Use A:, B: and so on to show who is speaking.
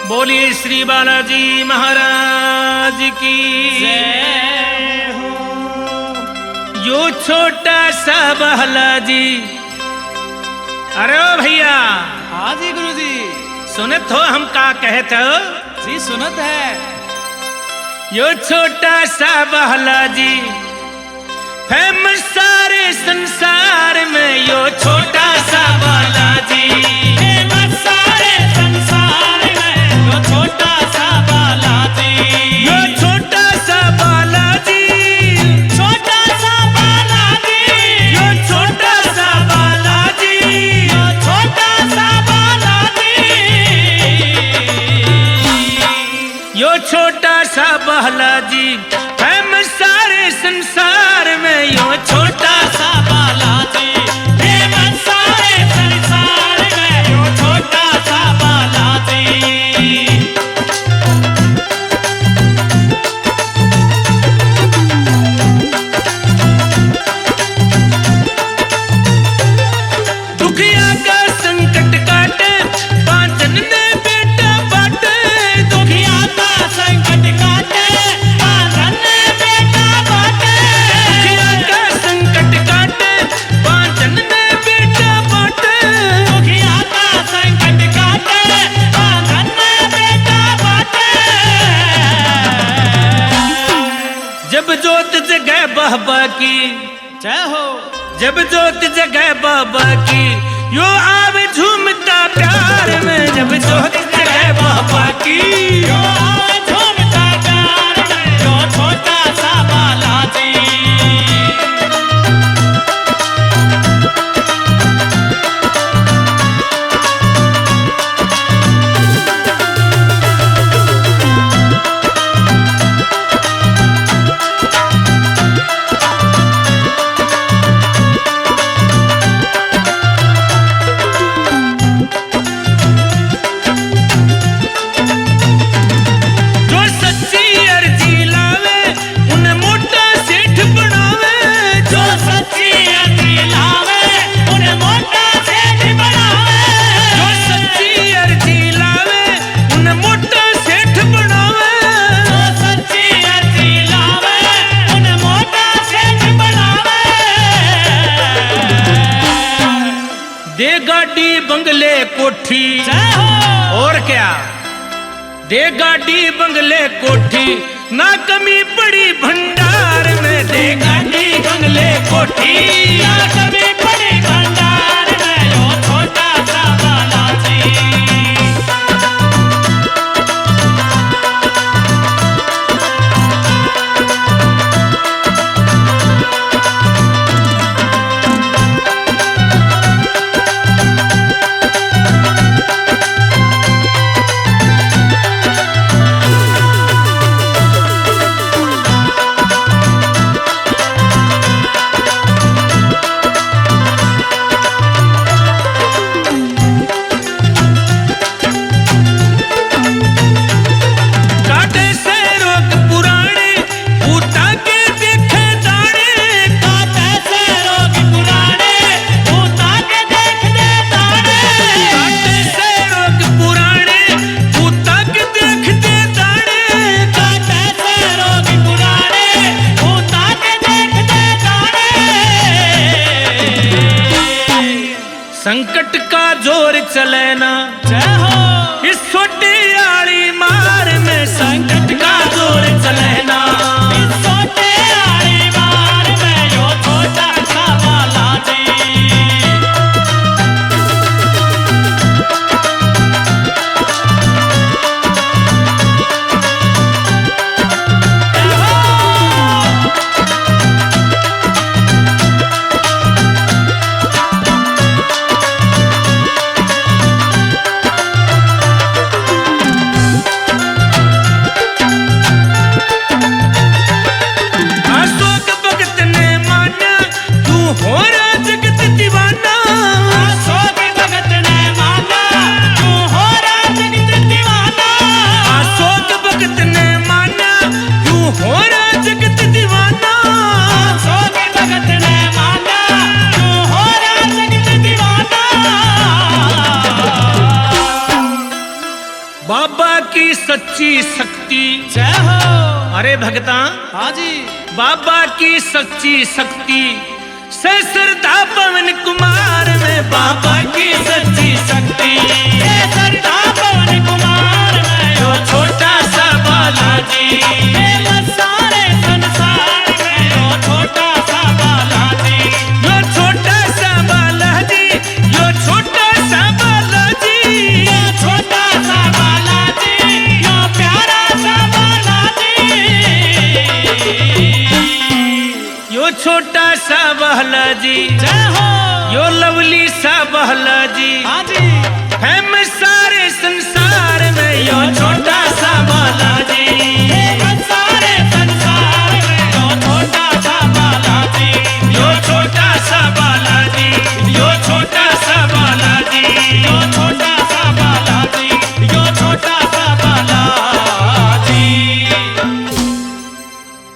A: बोलिए श्री बालाजी महाराज की जय हो। यो छोटा सा बालाजी। अरे ओ भैया।
B: हाँ जी गुरु जी।
A: सुनत हो हम का कहते हो?
B: जी सुनत है।
A: यो छोटा सा बालाजी फेमस सारे संसार में। यो छोटा सा बालाजी
B: फेमस सारे संसार में। यो छोटा सा बालाजी।
A: यो छोटा सा बालाजी।
B: छोटा सा बालाजी।
A: यो छोटा सा बालाजी।
B: यो छोटा सा बालाजी।
A: यो छोटा सा बालाजी फेमस सारे संसार में। यो छोटा
B: सा बालाजी फेमस सारे संसार में। यो छोटा सा बालाजी।
A: दुखिया का संकट काटे पांचन में बेटा बाटे।
B: दुखिया का संकट काटे पांचन में बेटा बाटे।
A: दुखिया का संकट काटे पांचन में बेटा बाटे।
B: दुखिया का संकट काटे पांचन में बेटा बाटे।
A: जब जोत जगह बाबा की
B: जय हो।
A: जब जोत जगह बाबा की यो आवे झूमता प्यार में। जब जोत जगह बाबा की
B: यो आवे झूमता प्यार में। यो छोटा सा बालाजी।
A: जो सच्ची अर्जी लावे उन्हें मोटा सेठ बनावे।
B: जो सच्ची अर्जी लावे उन्हें मोटा सेठ बनावे।
A: जो सच्ची अर्जी लावे उन्हें मोटा सेठ बनावे।
B: जो सच्ची अर्जी लावे उन्हें मोटा सेठ बनावे।
A: दे गाड़ी बंगले कोठी
B: जय हो।
A: और क्या दे गाड़ी बंगले कोठी ना कमी पड़ी भंडार में। दे गाड़ी बंगले कोठी
B: या कभी बड़ी भंडार में। यो छोटा सा बालाजी।
A: काटे से रोग पुराने ऊता के देखे दाने।
B: काटे से रोग पुराने ऊता के देखते दाने।
A: काटे से रोग पुराने ऊता के देखते दाने।
B: काटे से रोग पुराने ऊता के देखते दाने।
A: संकट का जोर चले ना
B: जय हो।
A: इस छोटी आड़ी मार में। संकट का जोर चले ना
B: इस छोटे आड़ी मार में। यो छोटा सा बालाजी। जय हो।
A: बाबा की सच्ची शक्ति।
B: जय हो।
A: अरे भगता,
B: हाँ जी।
A: बाबा की सच्ची शक्ति से श्रद्धा पवन कुमार में, बाबा की सच्ची शक्ति
B: ये श्रद्धा पवन कुमार में,
A: जो छोटा सा बालाजी,
B: ये सारे संसार में, जो छोटा सा बालाजी,
A: जो छोटा सा बालाजी, जो छोटा सा बालाजी,
B: ये छोटा सा बालाजी, यो प्यारा सा बालाजी,
A: यो छोटा सा बालाजी,
B: जय हो।
A: यो लवली सा बालाजी,
B: हाँ